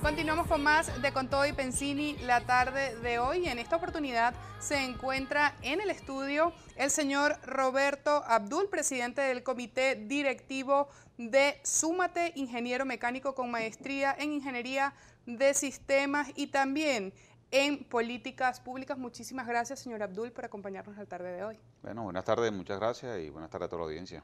Continuamos con más de Con Todo y Pensini la tarde de hoy. En esta oportunidad se encuentra en el estudio el señor Roberto Abdul, presidente del comité directivo de Súmate, ingeniero mecánico con maestría en ingeniería de sistemas y también en políticas públicas. Muchísimas gracias, señor Abdul, por acompañarnos la tarde de hoy. Bueno, buenas tardes, muchas gracias y buenas tardes a toda la audiencia.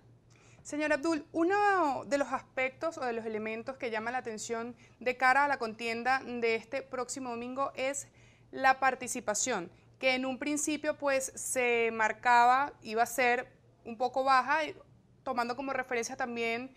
Señor Abdul, uno de los aspectos o de los elementos que llama la atención de cara a la contienda de este próximo domingo es la participación, que en un principio pues se marcaba, iba a ser un poco baja, tomando como referencia también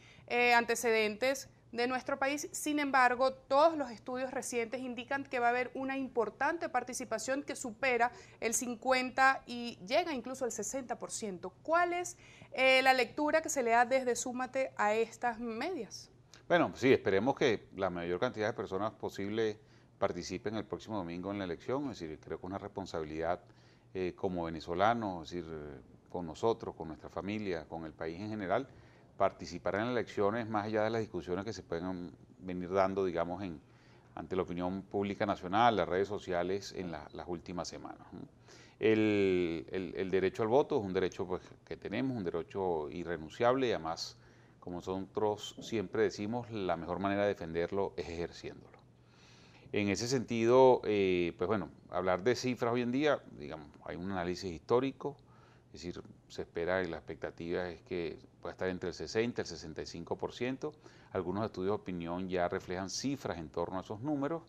antecedentes de nuestro país. Sin embargo, todos los estudios recientes indican que va a haber una importante participación que supera el 50 y llega incluso al 60%. ¿Cuál es la lectura que se le da desde Súmate a estas medias? Bueno, sí, esperemos que la mayor cantidad de personas posible participen el próximo domingo en la elección, es decir, creo que es una responsabilidad como venezolanos, es decir, con nosotros, con nuestra familia, con el país en general, participar en las elecciones más allá de las discusiones que se pueden venir dando, digamos, ante la opinión pública nacional, las redes sociales en las últimas semanas, ¿no? El derecho al voto es un derecho pues, que tenemos, un derecho irrenunciable y además, como nosotros siempre decimos, la mejor manera de defenderlo es ejerciéndolo. En ese sentido, pues bueno, hablar de cifras hoy en día, digamos, hay un análisis histórico, es decir, se espera y la expectativa es que pueda estar entre el 60 y el 65%. Algunos estudios de opinión ya reflejan cifras en torno a esos números,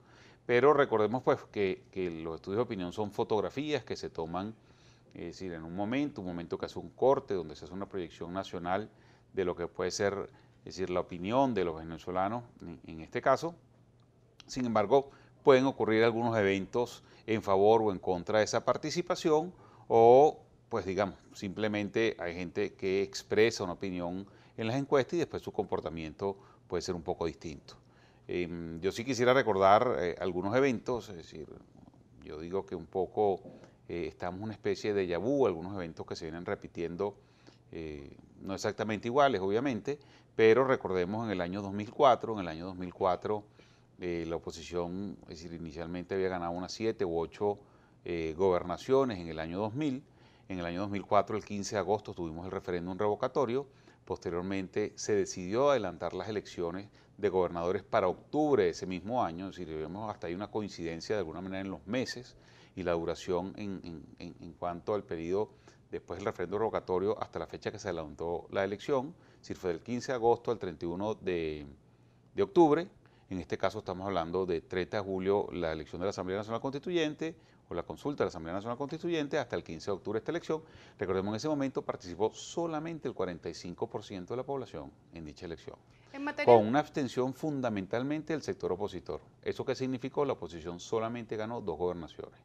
pero recordemos pues que los estudios de opinión son fotografías que se toman, es decir, en un momento que hace un corte, donde se hace una proyección nacional de lo que puede ser, es decir, la opinión de los venezolanos en este caso. Sin embargo, pueden ocurrir algunos eventos en favor o en contra de esa participación o, pues digamos, simplemente hay gente que expresa una opinión en las encuestas y después su comportamiento puede ser un poco distinto. Yo sí quisiera recordar algunos eventos, es decir, yo digo que un poco estamos en una especie de déjà vu, algunos eventos que se vienen repitiendo, no exactamente iguales, obviamente, pero recordemos en el año 2004, la oposición, es decir, inicialmente había ganado unas 7 u 8 gobernaciones en el año 2000. En el año 2004, el 15 de agosto, tuvimos el referéndum revocatorio. Posteriormente, se decidió adelantar las elecciones de gobernadores para octubre de ese mismo año. Es decir, vemos hasta ahí una coincidencia de alguna manera en los meses y la duración en cuanto al periodo después del referéndum revocatorio hasta la fecha que se adelantó la elección. Es decir, fue del 15 de agosto al 31 de octubre. En este caso estamos hablando de 30 de julio la elección de la Asamblea Nacional Constituyente o la consulta de la Asamblea Nacional Constituyente hasta el 15 de octubre esta elección. Recordemos, en ese momento participó solamente el 45% de la población en dicha elección, En materia, con una abstención fundamentalmente del sector opositor. ¿Eso qué significó? La oposición solamente ganó 2 gobernaciones,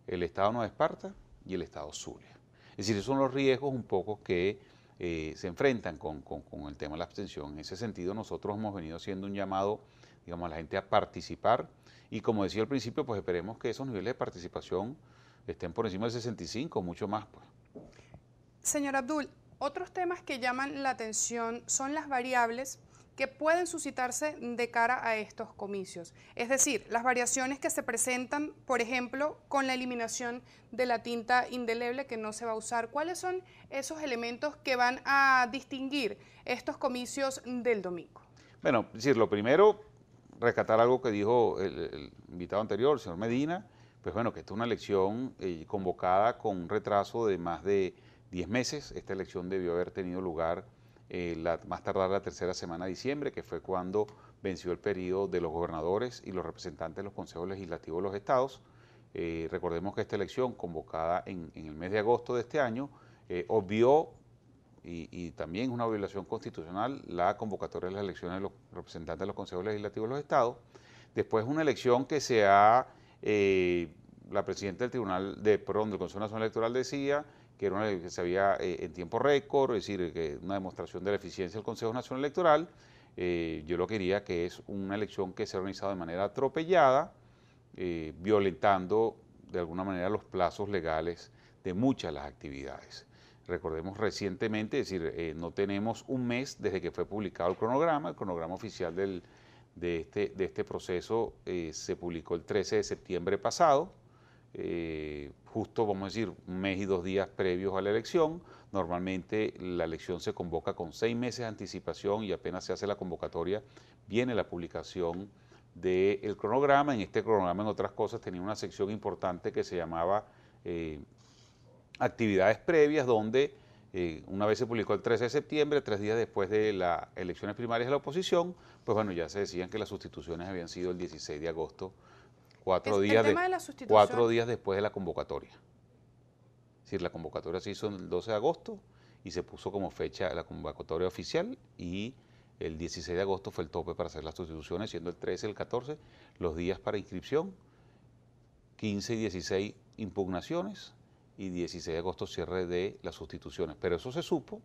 el Estado Nueva Esparta y el Estado Zulia. Es decir, esos son los riesgos un poco que se enfrentan con el tema de la abstención. En ese sentido, nosotros hemos venido haciendo un llamado, digamos, a la gente a participar y como decía al principio, pues esperemos que esos niveles de participación estén por encima del 65, mucho más, pues. señor Abdul, otros temas que llaman la atención son las variables que pueden suscitarse de cara a estos comicios. Es decir, las variaciones que se presentan, por ejemplo, con la eliminación de la tinta indeleble que no se va a usar. ¿Cuáles son esos elementos que van a distinguir estos comicios del domingo? Bueno, es decir, lo primero, rescatar algo que dijo el invitado anterior, el señor Medina, pues bueno, que esta es una elección convocada con un retraso de más de 10 meses. Esta elección debió haber tenido lugar más tardar la tercera semana de diciembre, que fue cuando venció el periodo de los gobernadores y los representantes de los consejos legislativos de los estados. Recordemos que esta elección, convocada en el mes de agosto de este año, obvió y también es una violación constitucional la convocatoria de las elecciones de los representantes de los consejos legislativos de los estados. Después una elección que la presidenta del del Consejo Nacional Electoral decía que era una elección que se había en tiempo récord, es decir, que una demostración de la eficiencia del Consejo Nacional Electoral. Yo lo que diría que es una elección que se ha organizado de manera atropellada, violentando de alguna manera los plazos legales de muchas de las actividades. Recordemos recientemente, es decir, no tenemos un mes desde que fue publicado el cronograma oficial de este proceso se publicó el 13 de septiembre pasado, justo, vamos a decir, un mes y 2 días previos a la elección. Normalmente la elección se convoca con 6 meses de anticipación y apenas se hace la convocatoria, viene la publicación del cronograma. En este cronograma, en otras cosas, tenía una sección importante que se llamaba actividades previas, donde una vez se publicó el 13 de septiembre, 3 días después de las elecciones primarias de la oposición, pues bueno, ya se decían que las sustituciones habían sido el 16 de agosto, 4 días, tema de la 4 sustitución. días después de la convocatoria. Es decir, la convocatoria se hizo el 12 de agosto y se puso como fecha la convocatoria oficial, y el 16 de agosto fue el tope para hacer las sustituciones, siendo el 13 y el 14 los días para inscripción, 15 y 16 impugnaciones, y 16 de agosto cierre de las sustituciones. Pero eso se supo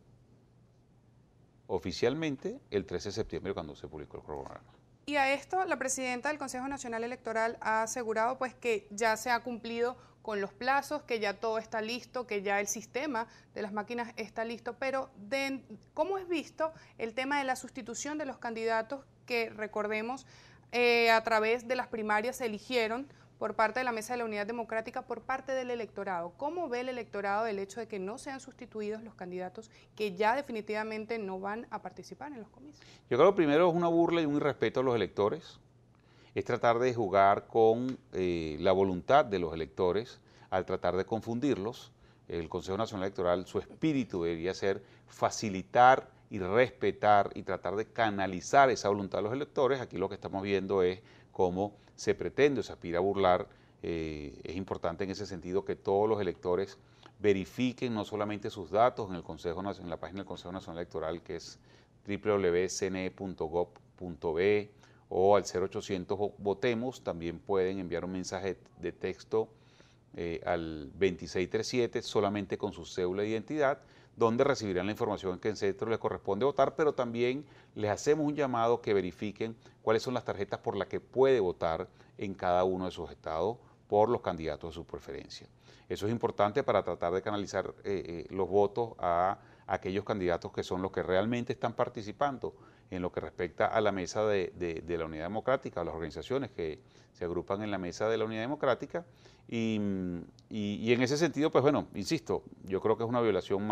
oficialmente el 13 de septiembre, cuando se publicó el cronograma. Y a esto la presidenta del Consejo Nacional Electoral ha asegurado pues que ya se ha cumplido con los plazos, que ya todo está listo, que ya el sistema de las máquinas está listo, pero ¿cómo es visto el tema de la sustitución de los candidatos que, recordemos, a través de las primarias se eligieron por parte de la Mesa de la Unidad Democrática, por parte del electorado? ¿Cómo ve el electorado el hecho de que no sean sustituidos los candidatos que ya definitivamente no van a participar en los comicios? Yo creo que primero es una burla y un irrespeto a los electores. Es tratar de jugar con la voluntad de los electores al tratar de confundirlos. El Consejo Nacional Electoral, su espíritu debería ser facilitar y respetar y tratar de canalizar esa voluntad de los electores. Aquí lo que estamos viendo es cómo se pretende o se aspira a burlar. Es importante en ese sentido que todos los electores verifiquen no solamente sus datos en en la página del Consejo Nacional Electoral, que es www.cne.gov.be, o al 0800 Votemos. También pueden enviar un mensaje de texto al 2637 solamente con su cédula de identidad, donde recibirán la información en qué centro les corresponde votar, pero también les hacemos un llamado que verifiquen cuáles son las tarjetas por las que puede votar en cada uno de sus estados por los candidatos de su preferencia. Eso es importante para tratar de canalizar los votos a aquellos candidatos que son los que realmente están participando en lo que respecta a la mesa de la Unidad Democrática, a las organizaciones que se agrupan en la mesa de la Unidad Democrática. Y en ese sentido, pues bueno, insisto, yo creo que es una violación